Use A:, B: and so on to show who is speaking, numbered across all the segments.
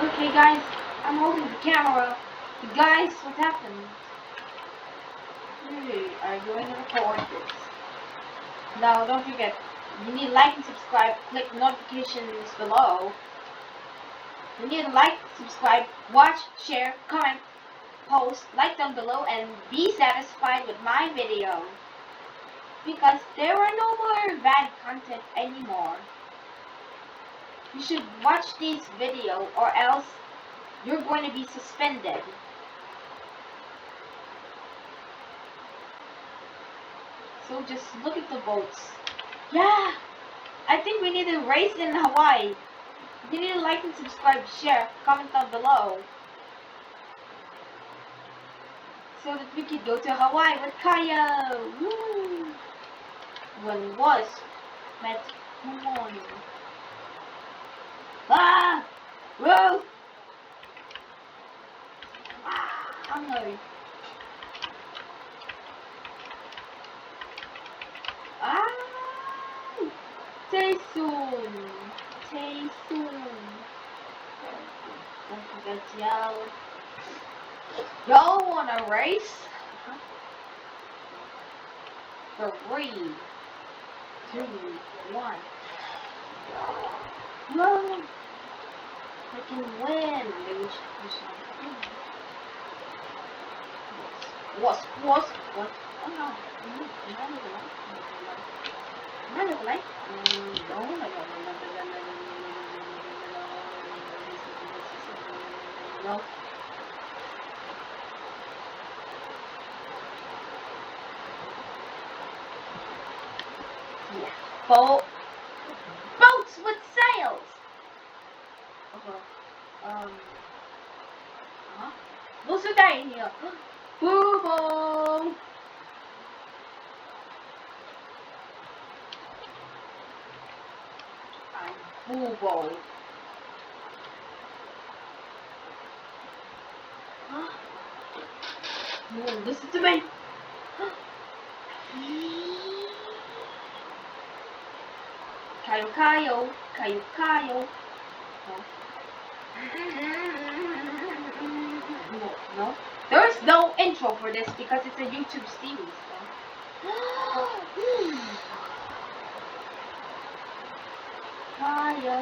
A: Okay guys, I'm holding the camera. Guys, what happened? We are going to record this. Now don't forget, you need to like and subscribe, click notifications below. You need to like, subscribe, watch, share, comment, post, like down below, and be satisfied with my video. Because there are no more bad content anymore. You should watch this video or else you're going to be suspended. So just look at the boats. Yeah! I think we need to race in Hawaii. You need to like and subscribe, share, comment down below. So that we can go to Hawaii with Kayo! Woo! When Wasp met Moon. Ah! Whoa! Ah, I'm hurry. Ah! Stay soon! Stay soon! Don't forget to yell. Y'all wanna race? 3, 2, 1. No! I can win! Maybe we should do something. Wasp. What? Oh no. No. Yeah. Boats with sails. Okay. What's the guy in here? Boo-boo! I'm Boo-boo. No, listen to me. Kayo. No. There's no intro for this because it's a YouTube series. Kayo.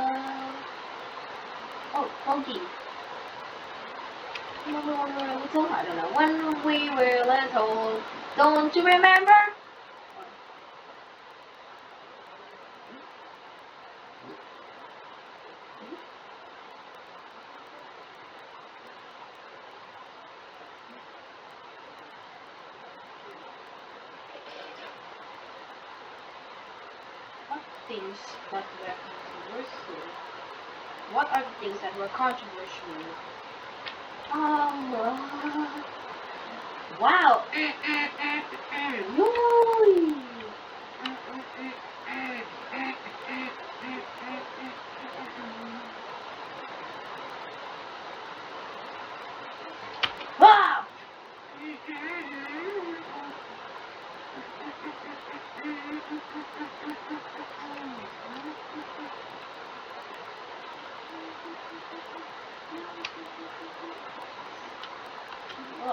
A: Oh, Pokey. I don't know. When we were little, don't you remember? Things that were controversial. What are the things that were controversial? Wow. Wow.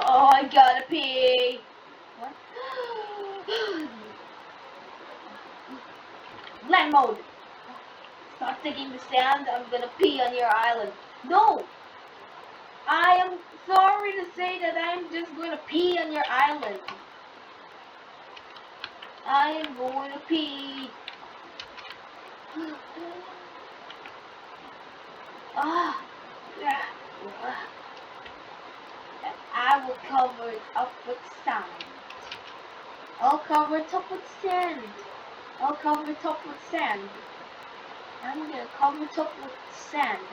A: Oh, I gotta pee. What? Land mode. Stop taking the sand. I'm gonna pee on your island. No. I am sorry to say that I'm just gonna pee on your island. I am going to pee. Ah. I will cover it up with sand. I'll cover it up with sand. I'll cover it up with sand. I'm gonna cover it up with sand.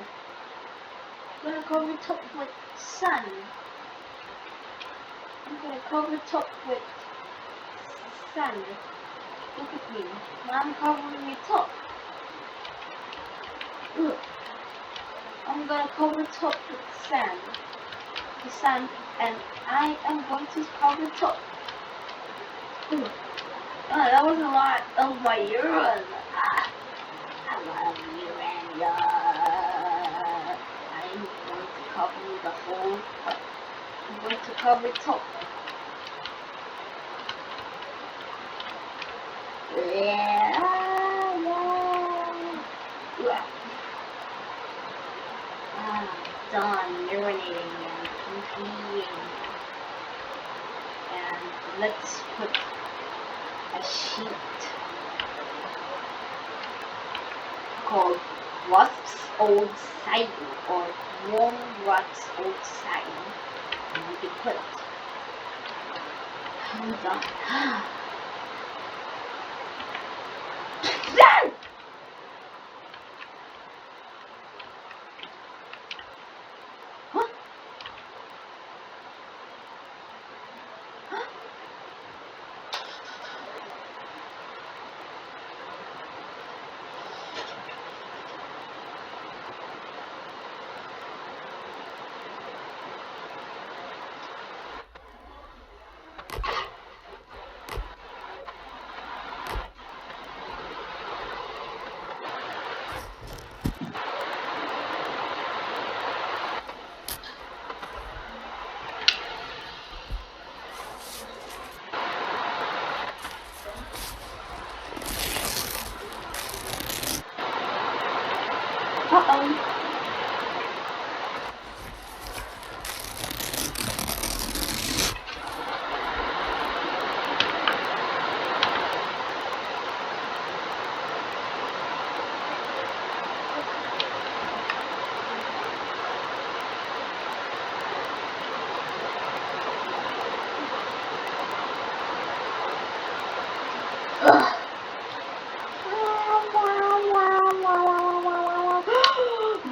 A: I'm gonna cover it up with sun. I'm gonna cover it up with sand. Look at me. I'm covering it up. Look. I'm gonna cover it up with sand. The sand, and I am going to cover it up. Oh, that was a lot of my urine. I love you and yours. I'm cover the whole part. I'm going to cover top. Yeah. Done urinating and peeing. And let's put a sheet called Wasp's Old Siding or Warm Rot's Old Siding. And we can put it. Hold on.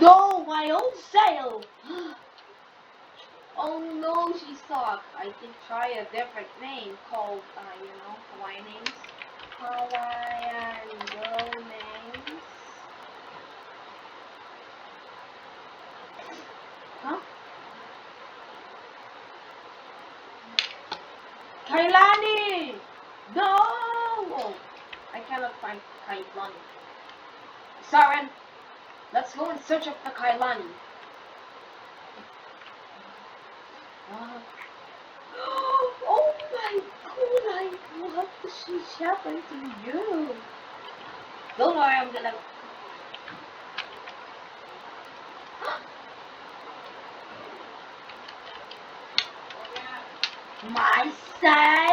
A: No, my own sail! Oh no, she sucked. I can try a different name called, Hawaiian names. Hawaiian girl names. Huh? Kailani! No! Oh, I cannot find Kailani. Saren, let's go in search of the Kailani. Oh my god, what happened to you? Don't worry, I'm gonna... My side!